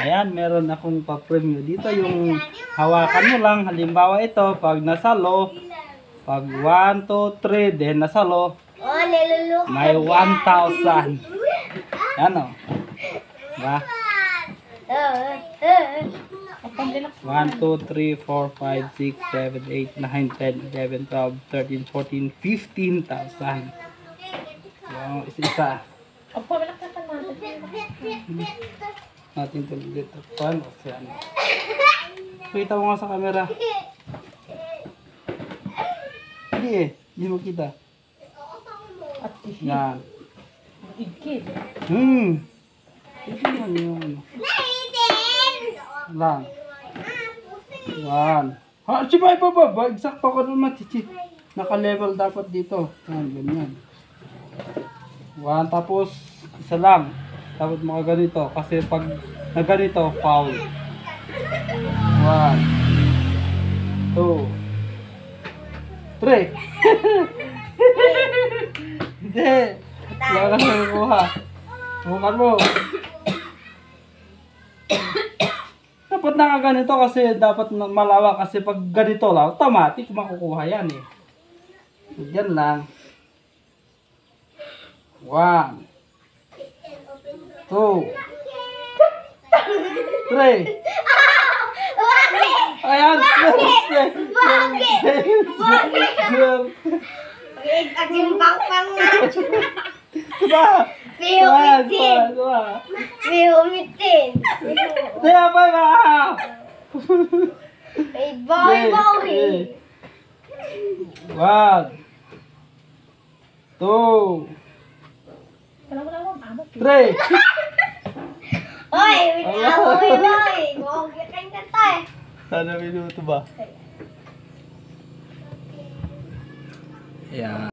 Ayan, meron akong pa-premyo. Dito yung hawakan mo lang. Halimbawa ito, pag nasalo, pag 1, 2, 3, then nasalo, may 1,000. Yan o. Diba? 1, 2, 3, 4, 5, 6, 7, 8, 9, 10, 11, 12, 13, 14, 15,000. So, isa-isa. Natin ito dito. Paano? Yan. Kita mo nga sa camera. Hindi eh. Hindi mo kita. Yan. Ito lang yun. Lang. Yan. Ha, sibay pa ba? Bagsak pa ka naman, chichi. Naka-level dapat dito. Yan, ganyan. 1, tapos isa lang. Dapat mga ganito. Kasi pag na ganito, foul. 1, 2, 3. Hindi. Wala ka na nakuha. Bukan mo. Dapat nakaganito kasi dapat malawak. Kasi pag ganito lang, automatic makukuha yan eh. Yan lang. 1, 2, 3. Ayan. Diba? May umitin. Diba ba? May bawi-bawi. 1, 2, 3. Hoy, bawi-bawi. Gawagyakan ka tayo. Sana minuto ba? Yeah.